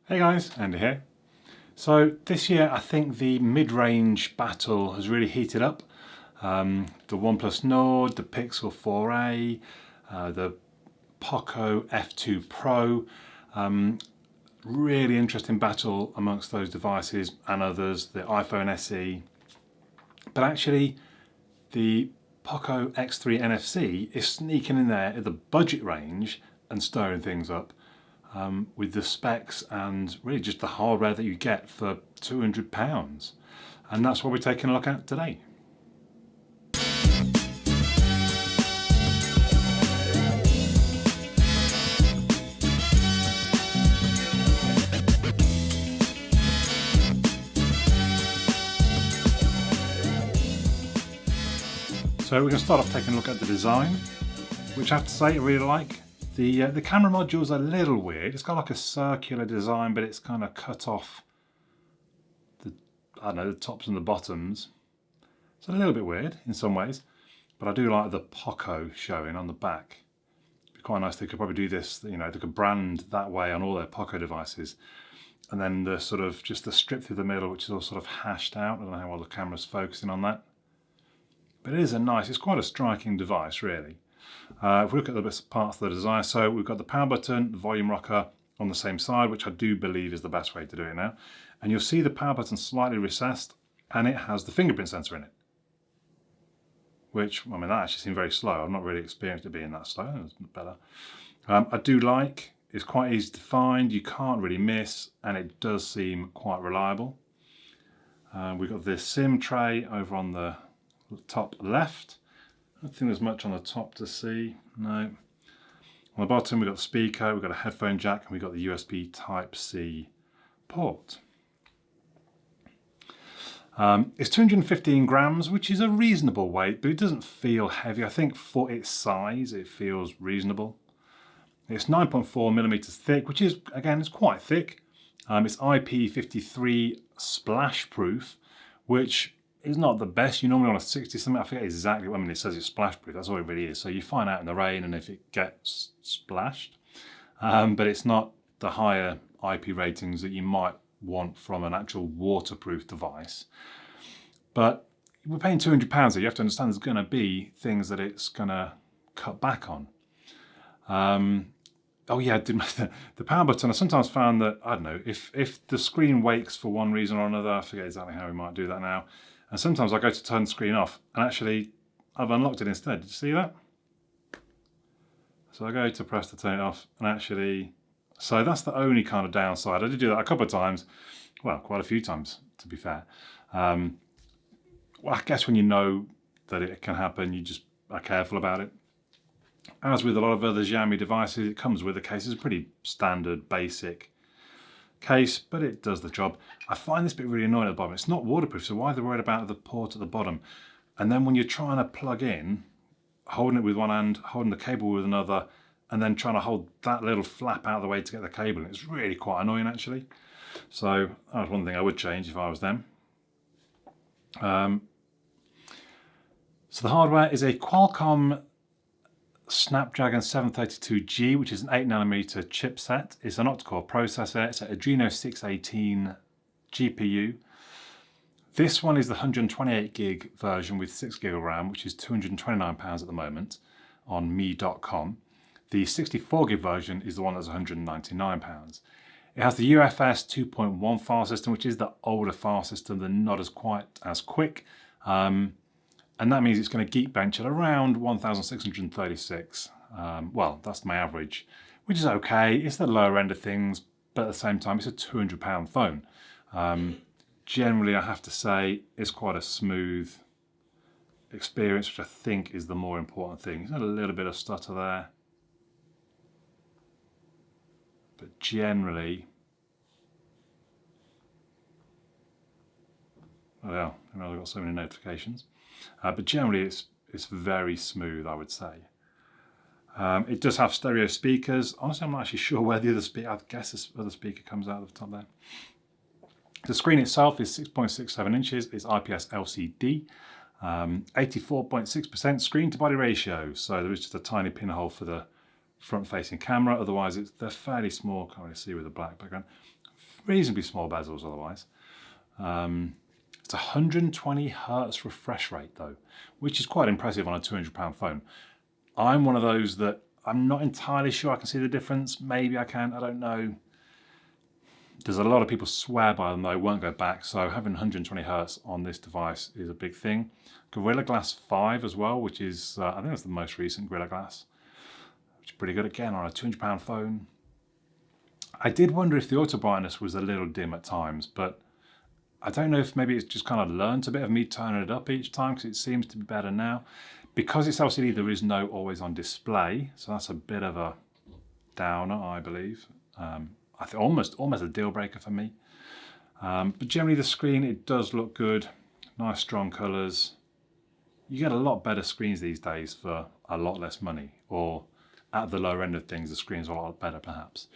Hey guys, Andy here. So this year I think the mid-range battle has really heated up. The OnePlus Nord, the Pixel 4a, the Poco F2 Pro. Really interesting battle amongst those devices and others, the iPhone SE. But actually the Poco X3 NFC is sneaking in there at the budget range and stirring things up. With the specs and really just the hardware that you get for £200. And that's what we're taking a look at today. So we're going to start off taking a look at the design, which I have to say I really like. The camera module's a little weird. It's got like a circular design, but it's kind of cut off the tops and the bottoms. It's a little bit weird in some ways, but I do like the Poco showing on the back. It'd be quite nice. They could probably do this, they could brand that way on all their Poco devices. And then the sort of just the strip through the middle, which is all sort of hashed out. I don't know how well the camera's focusing on that. But it is it's quite a striking device, really. If we look at the parts of the design, so we've got the power button, the volume rocker on the same side, which I do believe is the best way to do it now. And you'll see the power button slightly recessed, and it has the fingerprint sensor in it. Which, that actually seemed very slow. I've not really experienced it being that slow. It's better. I do like, it's quite easy to find, you can't really miss, and it does seem quite reliable. We've got this SIM tray over on the top left. I don't think there's much on the top to see, no. On the bottom we've got the speaker, we've got a headphone jack, and we've got the USB Type-C port. It's 215 grams, which is a reasonable weight, but it doesn't feel heavy. I think for its size, it feels reasonable. It's 9.4 millimeters thick, which is, again, it's quite thick. It's IP53 splash proof, which is not the best. You normally want a 60 something. I forget exactly. It says it's splash proof. That's all it really is. So you find out in the rain, and if it gets splashed, but it's not the higher IP ratings that you might want from an actual waterproof device. But we're paying £200. So you have to understand there's going to be things that it's going to cut back on. Oh yeah, the power button. I sometimes found that, I don't know, if the screen wakes for one reason or another, I forget exactly how we might do that now. And sometimes I go to turn the screen off, and actually I've unlocked it instead. Did you see that? So I go to press to turn it off, and actually, so that's the only kind of downside. I did do that a couple of times, well, quite a few times to be fair. Well, I guess when you know that it can happen, you just are careful about it. As with a lot of other Xiaomi devices, it comes with a case. It's a pretty standard, basic case, but it does the job. I find this bit really annoying at the bottom. It's not waterproof, so why are they worried about the port at the bottom? And then when you're trying to plug in, holding it with one hand, holding the cable with another, and then trying to hold that little flap out of the way to get the cable in, it's really quite annoying actually. So that's one thing I would change if I was them. So the hardware is a Qualcomm Snapdragon 732G, which is an 8nm chipset. It's an octa-core processor. It's an Adreno 618 GPU. This one is the 128 gig version with 6 gig of RAM, which is £229 at the moment on me.com. The 64 gig version is the one that's £199. It has the UFS 2.1 file system, which is the older file system. They're not quite as quick. And that means it's going to Geekbench at around 1,636. Well, that's my average, which is okay. It's the lower end of things, but at the same time, it's a £200 phone. Generally, I have to say, it's quite a smooth experience, which I think is the more important thing. There's a little bit of stutter there. But generally, well, I've got so many notifications. But generally, it's very smooth, I would say. It does have stereo speakers. Honestly, I'm not actually sure where the other speaker, I guess this other speaker comes out of the top there. The screen itself is 6.67 inches. It's IPS LCD. 84.6% screen to body ratio. So there is just a tiny pinhole for the front-facing camera. Otherwise, they're fairly small. Can't really see with the black background. reasonably small bezels otherwise. It's 120 hertz refresh rate though, which is quite impressive on a £200 phone. I'm one of those that I'm not entirely sure I can see the difference. Maybe I can, I don't know. There's a lot of people swear by them, though. I won't go back. So having 120 hertz on this device is a big thing. Gorilla Glass 5 as well, which is, I think that's the most recent Gorilla Glass, which is pretty good again on a £200 phone. I did wonder if the auto brightness was a little dim at times, but I don't know if maybe it's just kind of learnt a bit of me turning it up each time, because it seems to be better now. Because it's LCD, there is no always on display, so that's a bit of a downer, I believe. I think almost a deal breaker for me. But generally the screen, it does look good. Nice strong colours. You get a lot better screens these days for a lot less money, or at the lower end of things, the screens are a lot better perhaps.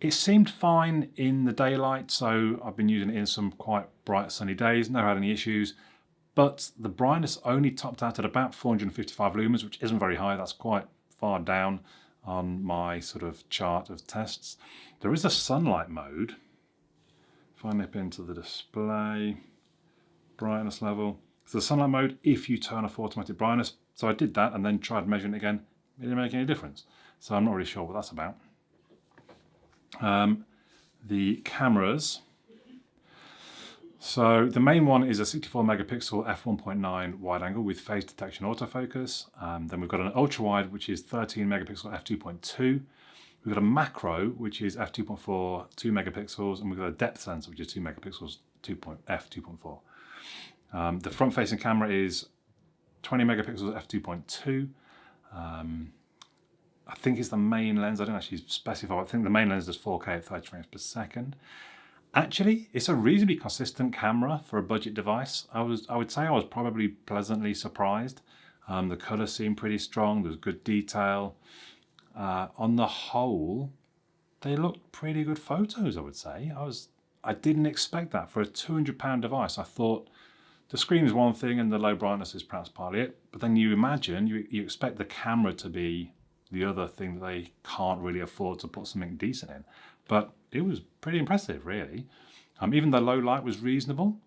It seemed fine in the daylight, so I've been using it in some quite bright sunny days, never had any issues, but the brightness only topped out at about 455 lumens, which isn't very high. That's quite far down on my sort of chart of tests. There is a sunlight mode. If I nip into the display, brightness level. So the sunlight mode, if you turn off automatic brightness. So I did that and then tried measuring it again. It didn't make any difference. So I'm not really sure what that's about. The cameras. So the main one is a 64 megapixel f1.9 wide angle with phase detection autofocus. Then we've got an ultra wide, which is 13 megapixel f2.2. We've got a macro, which is f2.4, 2 megapixels, and we've got a depth sensor, which is 2 megapixels, f2.4. The front facing camera is 20 megapixels f2.2. I think it's the main lens. I don't actually specify. I think the main lens does 4K at 30 frames per second. Actually, it's a reasonably consistent camera for a budget device. I would say I was probably pleasantly surprised. The colours seemed pretty strong. There's good detail. On the whole, they looked pretty good photos, I would say. I didn't expect that for a £200 device. I thought the screen is one thing and the low brightness is perhaps partly it. But then you imagine, you expect the camera to be the other thing that they can't really afford to put something decent in. But it was pretty impressive, really. Even the low light was reasonable.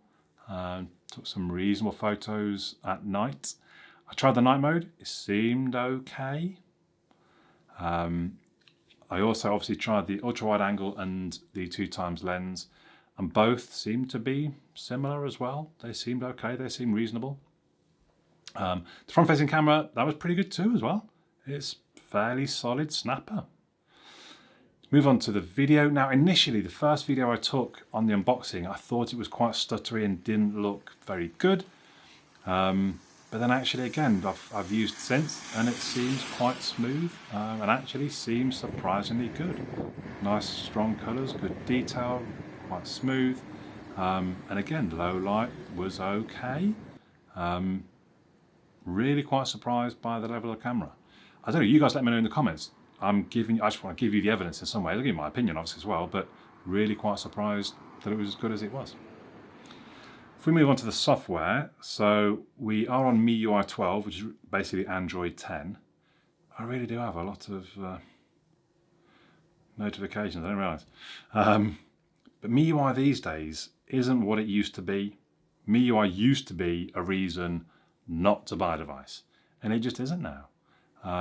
Took some reasonable photos at night. I tried the night mode. It seemed okay. I also obviously tried the ultra wide angle and the 2x lens, and both seemed to be similar as well. They seemed okay. They seemed reasonable. The front facing camera, that was pretty good too as well. It's fairly solid snapper. Move on to the video. Now, initially, the first video I took on the unboxing, I thought it was quite stuttery and didn't look very good. But then actually, again, I've used since, and it seems quite smooth, and actually seems surprisingly good. Nice, strong colours, good detail, quite smooth. And again, low light was okay. Really quite surprised by the level of camera. I don't know, you guys let me know in the comments. I just want to give you the evidence in some way. I'll give you my opinion, obviously, as well, but really quite surprised that it was as good as it was. If we move on to the software, so we are on MIUI 12, which is basically Android 10. I really do have a lot of notifications, I didn't realise. But MIUI these days isn't what it used to be. MIUI used to be a reason not to buy a device, and it just isn't now.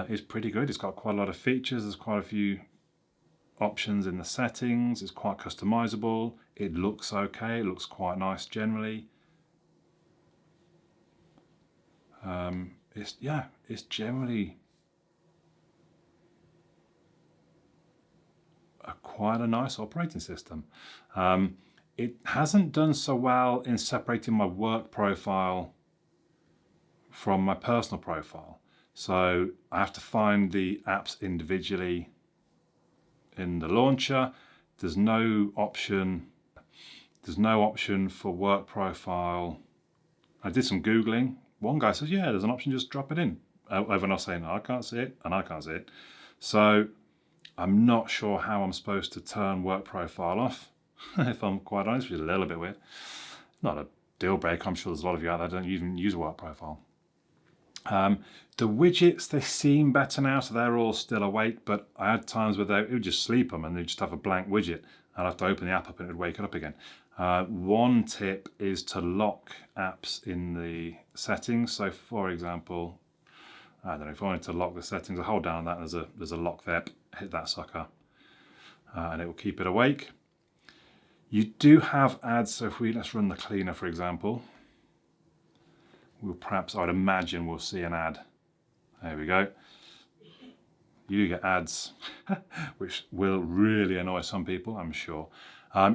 It's pretty good. It's got quite a lot of features. There's quite a few options in the settings. It's quite customizable. It looks okay. It looks quite nice generally. It's generally quite a nice operating system. It hasn't done so well in separating my work profile from my personal profile. So I have to find the apps individually in the launcher. There's no option for work profile. I did some Googling. One guy says, yeah, there's an option, just drop it in. Everyone else saying, no, I can't see it, and I can't see it. So I'm not sure how I'm supposed to turn work profile off, if I'm quite honest, which is a little bit weird. Not a deal breaker. I'm sure there's a lot of you out there that don't even use a work profile. The widgets, they seem better now, so they're all still awake, but I had times where it would just sleep them and they'd just have a blank widget. I'd have to open the app up and it would wake it up again. One tip is to lock apps in the settings. So for example, I don't know, if I wanted to lock the settings, I hold down that and there's a lock there, hit that sucker, and it will keep it awake. You do have ads, so if let's run the cleaner for example, I'd imagine we'll see an ad. There we go. You do get ads, which will really annoy some people, I'm sure.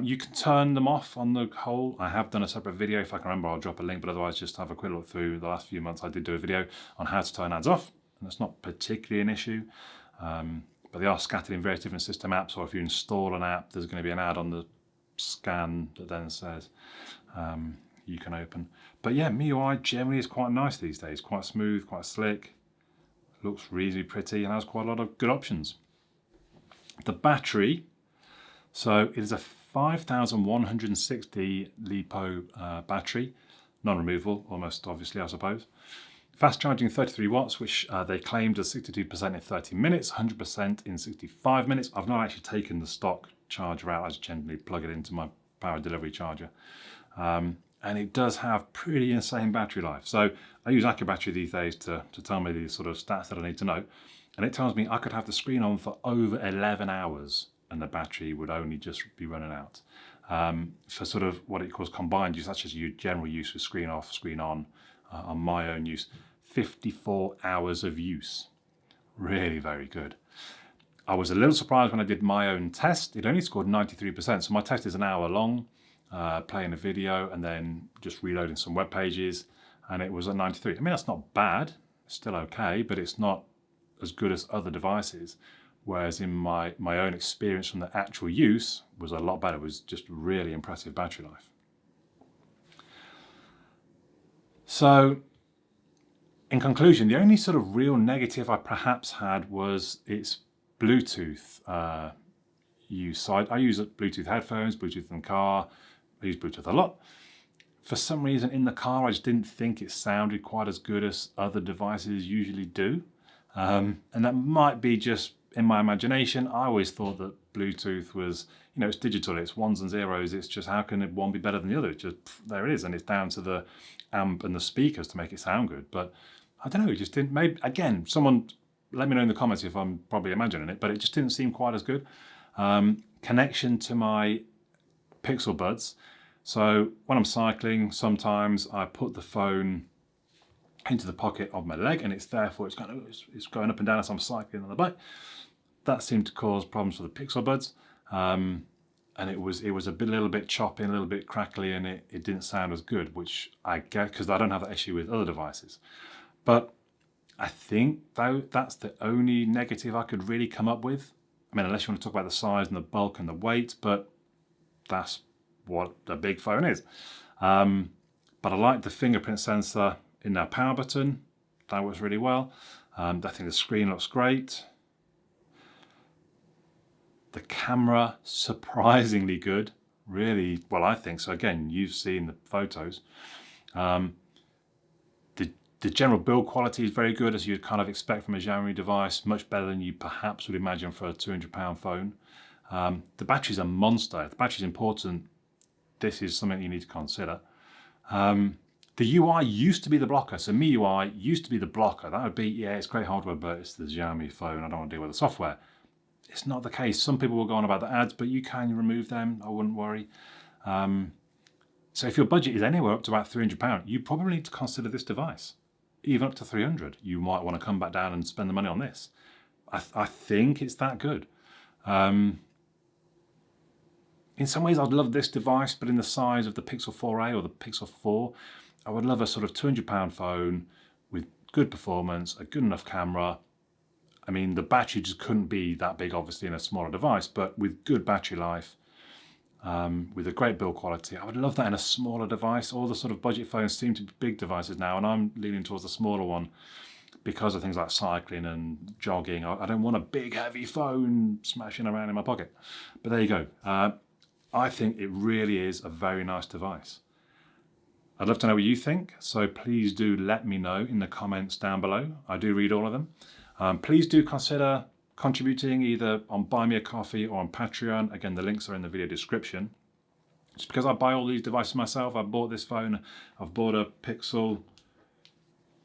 You can turn them off on the whole. I have done a separate video. If I can remember, I'll drop a link, but otherwise just have a quick look through the last few months. I did do a video on how to turn ads off, and that's not particularly an issue. But they are scattered in various different system apps, or if you install an app, there's going to be an ad on the scan that then says you can open. But yeah, MIUI generally is quite nice these days, quite smooth, quite slick, looks reasonably pretty, and has quite a lot of good options. The battery, so it is a 5160 LiPo battery, non-removable, almost obviously I suppose. Fast charging 33 watts, which they claimed as 62% in 30 minutes, 100% in 65 minutes. I've not actually taken the stock charger out, I just generally plug it into my power delivery charger. And it does have pretty insane battery life. So I use AccuBattery these days to tell me the sort of stats that I need to know. And it tells me I could have the screen on for over 11 hours and the battery would only just be running out. For sort of what it calls combined use, such as your general use with screen off, screen on my own use, 54 hours of use. Really very good. I was a little surprised when I did my own test. It only scored 93%. So my test is an hour long. Playing a video and then just reloading some web pages, and it was at 93. I mean, that's not bad, it's still okay, but it's not as good as other devices. Whereas in my own experience from the actual use was a lot better. It was just really impressive battery life. So in conclusion, the only sort of real negative I perhaps had was its Bluetooth use. So I use Bluetooth headphones, Bluetooth in the car. I use Bluetooth a lot. For some reason in the car, I just didn't think it sounded quite as good as other devices usually do. And that might be just in my imagination. I always thought that Bluetooth was, it's digital, it's ones and zeros. It's just, how can one be better than the other? It's just, there it is. And it's down to the amp and the speakers to make it sound good. But I don't know, it just didn't, maybe, again, someone let me know in the comments if I'm probably imagining it, but it just didn't seem quite as good. Connection to my Pixel Buds. So when I'm cycling, sometimes I put the phone into the pocket of my leg and it's going up and down as I'm cycling on the bike. That seemed to cause problems for the Pixel Buds. And it was a little bit choppy, a little bit crackly, and it didn't sound as good, which I get because I don't have that issue with other devices. But I think that's the only negative I could really come up with. I mean, unless you want to talk about the size and the bulk and the weight, but that's what a big phone is. But I like the fingerprint sensor in that power button. That works really well. I think the screen looks great. The camera, surprisingly good. Really, well, I think so. Again, you've seen the photos. The general build quality is very good, as you'd kind of expect from a Xiaomi device, much better than you perhaps would imagine for a £200 phone. The battery's a monster. If the battery's important, this is something you need to consider. The UI used to be the blocker. So MIUI used to be the blocker. That would be, yeah, it's great hardware, but it's the Xiaomi phone. I don't want to deal with the software. It's not the case. Some people will go on about the ads, but you can remove them. I wouldn't worry. So if your budget is anywhere up to about £300, you probably need to consider this device. Even up to 300, you might want to come back down and spend the money on this. I think it's that good. In some ways, I'd love this device, but in the size of the Pixel 4a or the Pixel 4, I would love a sort of £200 phone with good performance, a good enough camera. I mean, the battery just couldn't be that big, obviously, in a smaller device, but with good battery life, with a great build quality. I would love that in a smaller device. All the sort of budget phones seem to be big devices now, and I'm leaning towards the smaller one because of things like cycling and jogging. I don't want a big, heavy phone smashing around in my pocket. But there you go. I think it really is a very nice device. I'd love to know what you think, so please do let me know in the comments down below. I do read all of them. Please do consider contributing either on Buy Me a Coffee or on Patreon. Again, the links are in the video description. Just because I buy all these devices myself, I bought this phone, I've bought a Pixel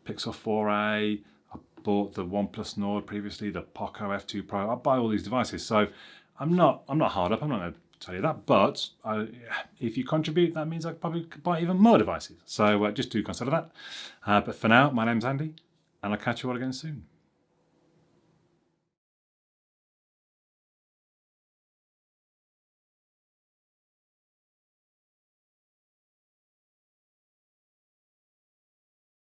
4a, I bought the OnePlus Nord previously, the Poco F2 Pro. I buy all these devices, so I'm not hard up. I'm not going to tell you that, but if you contribute, that means I probably could buy even more devices. So just do consider that. But for now, my name's Andy, and I'll catch you all again soon.